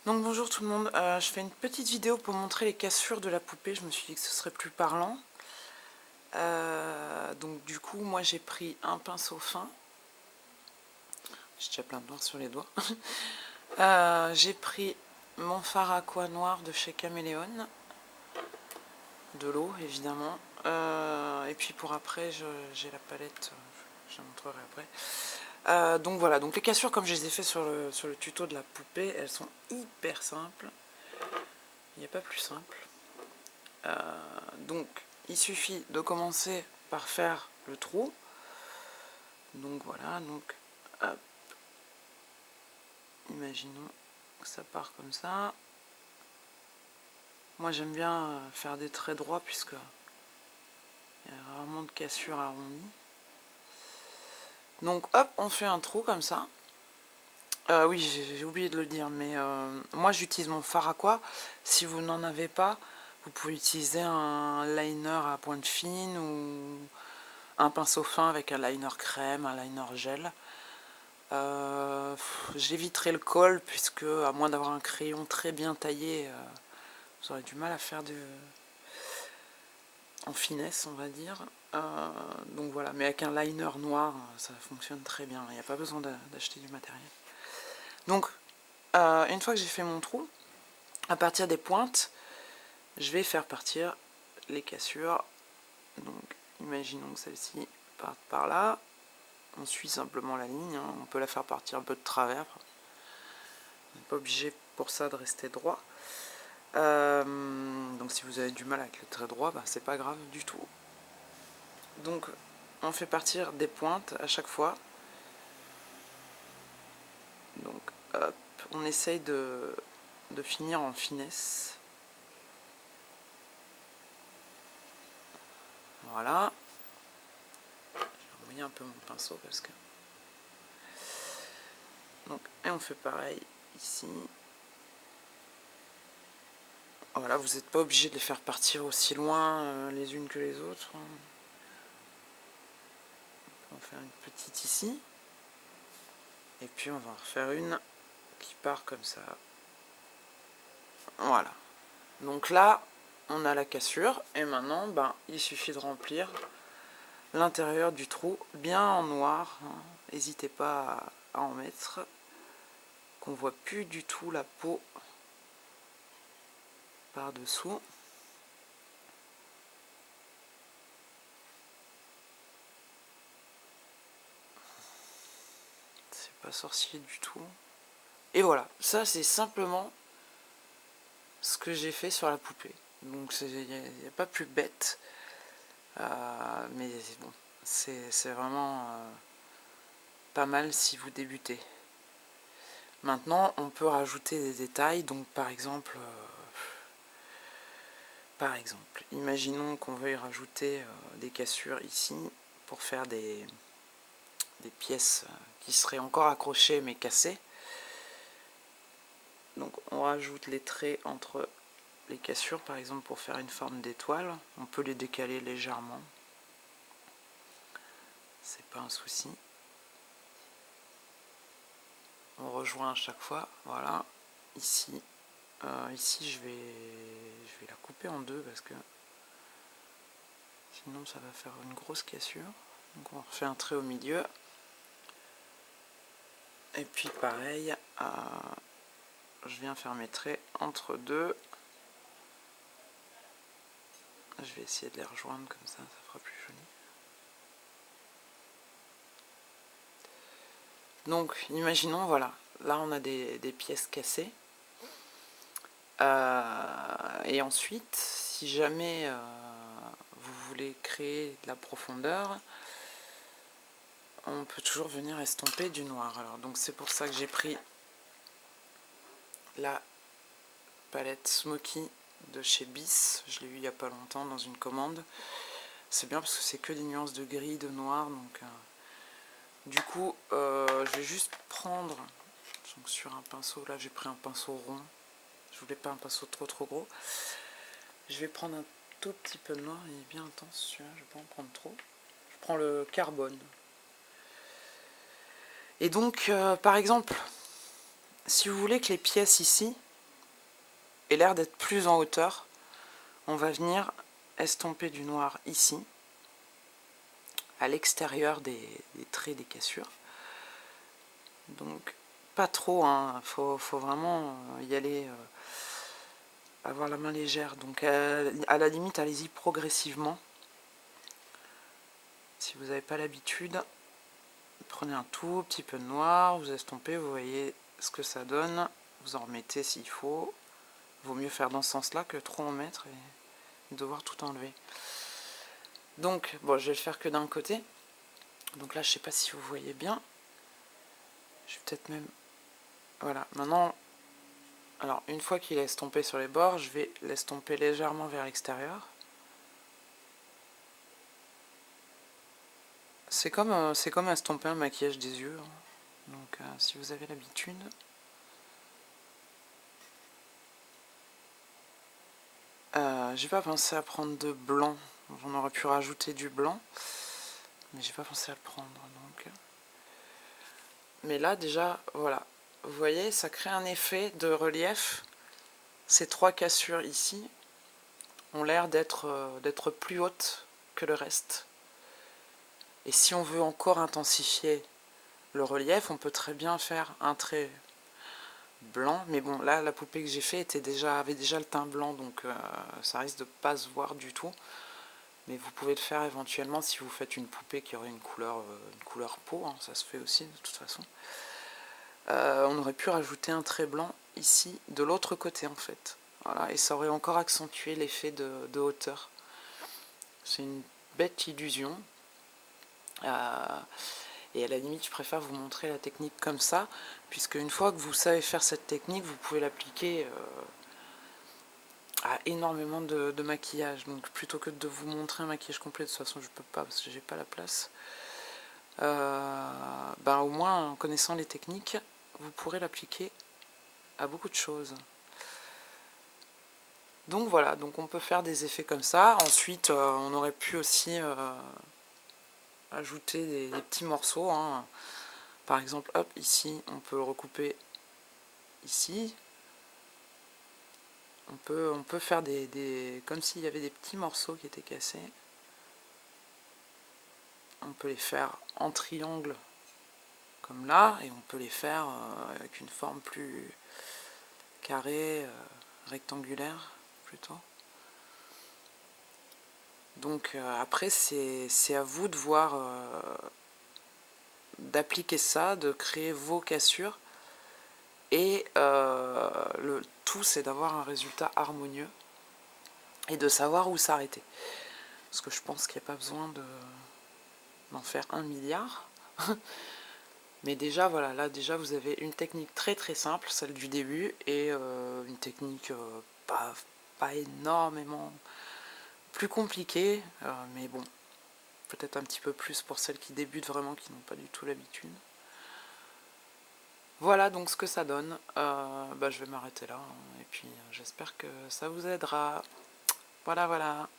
Donc bonjour tout le monde, je fais une petite vidéo pour montrer les cassures de la poupée, je me suis dit que ce serait plus parlant. Donc du coup moi j'ai pris un pinceau fin, j'ai déjà plein de noir sur les doigts. J'ai pris mon fard aqua noir de chez Caméléon, de l'eau évidemment, et puis pour après j'ai la palette, je la montrerai après. Donc voilà, donc les cassures comme je les ai fait sur le tuto de la poupée, elles sont hyper simples, il n'y a pas plus simple. Donc il suffit de commencer par faire le trou. Donc voilà, donc hop, imaginons que ça part comme ça. Moi j'aime bien faire des traits droits puisque il y a rarement de cassures arrondies. Donc hop, on fait un trou comme ça. Oui, j'ai oublié de le dire, mais moi j'utilise mon fard aqua. Si vous n'en avez pas, vous pouvez utiliser un liner à pointe fine ou un pinceau fin avec un liner crème, un liner gel. J'éviterai le col puisque à moins d'avoir un crayon très bien taillé, vous aurez du mal à faire en finesse, on va dire. Donc voilà, mais avec un liner noir ça fonctionne très bien, il n'y a pas besoin d'acheter du matériel. Donc une fois que j'ai fait mon trou, à partir des pointes je vais faire partir les cassures. Donc imaginons que celle-ci parte par là, on suit simplement la ligne, hein. On peut la faire partir un peu de travers, on n'est pas obligé pour ça de rester droit. Donc si vous avez du mal avec le trait droit, bah, c'est pas grave du tout. Donc on fait partir des pointes à chaque fois. Donc hop, on essaye de finir en finesse. Voilà. Je vais envoyer un peu mon pinceau parce que... Donc, et on fait pareil ici. Voilà, vous n'êtes pas obligé de les faire partir aussi loin les unes que les autres. On va faire une petite ici. Et puis on va en refaire une qui part comme ça. Voilà. Donc là, on a la cassure. Et maintenant, ben, il suffit de remplir l'intérieur du trou bien en noir. N'hésitez pas à en mettre. Qu'on voit plus du tout la peau par dessous. C'est pas sorcier du tout. Et voilà, ça c'est simplement ce que j'ai fait sur la poupée. Donc il n'y a pas plus bête. Mais bon, c'est vraiment pas mal si vous débutez. Maintenant, on peut rajouter des détails. Donc par exemple, imaginons qu'on veuille rajouter des cassures ici pour faire des pièces qui seraient encore accrochées mais cassées. Donc on rajoute les traits entre les cassures, par exemple pour faire une forme d'étoile. On peut les décaler légèrement. C'est pas un souci. On rejoint à chaque fois. Voilà. Ici. Ici je vais la couper en deux parce que sinon ça va faire une grosse cassure. Donc on refait un trait au milieu. Et puis pareil, je viens faire mes traits entre deux. Je vais essayer de les rejoindre comme ça fera plus joli. Donc imaginons, voilà, là on a des pièces cassées. Et ensuite, si jamais vous voulez créer de la profondeur, on peut toujours venir estomper du noir. Alors donc c'est pour ça que j'ai pris la palette Smoky de chez Bis. Je l'ai eu il n'y a pas longtemps dans une commande. C'est bien parce que c'est que des nuances de gris, de noir. Donc du coup, je vais juste prendre donc, sur un pinceau. Là, j'ai pris un pinceau rond. Je voulais pas un pinceau trop gros. Je vais prendre un tout petit peu de noir. Il est bien intense celui-là. Je vais pas en prendre trop. Je prends le carbone. Et donc, par exemple, si vous voulez que les pièces ici ait l'air d'être plus en hauteur, on va venir estomper du noir ici, à l'extérieur des traits des cassures. Donc pas trop, hein, faut vraiment y aller, avoir la main légère. Donc à la limite, allez-y progressivement. Si vous n'avez pas l'habitude, prenez un tout petit peu de noir, vous estompez, vous voyez ce que ça donne, vous en remettez s'il faut. Vaut mieux faire dans ce sens-là que trop en mettre et devoir tout enlever. Donc, bon, je vais le faire que d'un côté. Donc là, je sais pas si vous voyez bien. Je vais peut-être même... Voilà, maintenant... Alors, une fois qu'il est estompé sur les bords, je vais l'estomper légèrement vers l'extérieur. C'est comme estomper un maquillage des yeux. Hein. Donc, si vous avez l'habitude... j'ai pas pensé à prendre de blanc. On aurait pu rajouter du blanc. Mais j'ai pas pensé à le prendre. Donc... Mais là, déjà, voilà. Vous voyez, ça crée un effet de relief. Ces trois cassures ici ont l'air d'être plus hautes que le reste. Et si on veut encore intensifier le relief, on peut très bien faire un trait blanc. Mais bon, là, la poupée que j'ai fait avait déjà le teint blanc, donc ça risque de ne pas se voir du tout. Mais vous pouvez le faire éventuellement si vous faites une poupée qui aurait une couleur peau, hein, ça se fait aussi de toute façon. On aurait pu rajouter un trait blanc ici, de l'autre côté en fait. Voilà, et ça aurait encore accentué l'effet de hauteur. C'est une bête illusion. Et à la limite, je préfère vous montrer la technique comme ça, puisque une fois que vous savez faire cette technique, vous pouvez l'appliquer à énormément de maquillage. Donc plutôt que de vous montrer un maquillage complet, de toute façon je peux pas parce que j'ai pas la place. Au moins en connaissant les techniques, vous pourrez l'appliquer à beaucoup de choses. Donc voilà, donc on peut faire des effets comme ça. Ensuite, on aurait pu aussi ajouter des petits morceaux. Hein. Par exemple, hop, ici, on peut le recouper ici. On peut faire comme s'il y avait des petits morceaux qui étaient cassés. On peut les faire en triangle, comme là, et on peut les faire avec une forme plus carrée, rectangulaire, plutôt. Donc après, c'est à vous de voir, d'appliquer ça, de créer vos cassures. Et le tout, c'est d'avoir un résultat harmonieux et de savoir où s'arrêter. Parce que je pense qu'il n'y a pas besoin d'en faire 1 milliard. Mais déjà, voilà, là déjà vous avez une technique très très simple, celle du début, et une technique pas énormément plus compliquée, mais bon, peut-être un petit peu plus pour celles qui débutent vraiment, qui n'ont pas du tout l'habitude. Voilà donc ce que ça donne. Je vais m'arrêter là, hein, et puis j'espère que ça vous aidera. Voilà, voilà.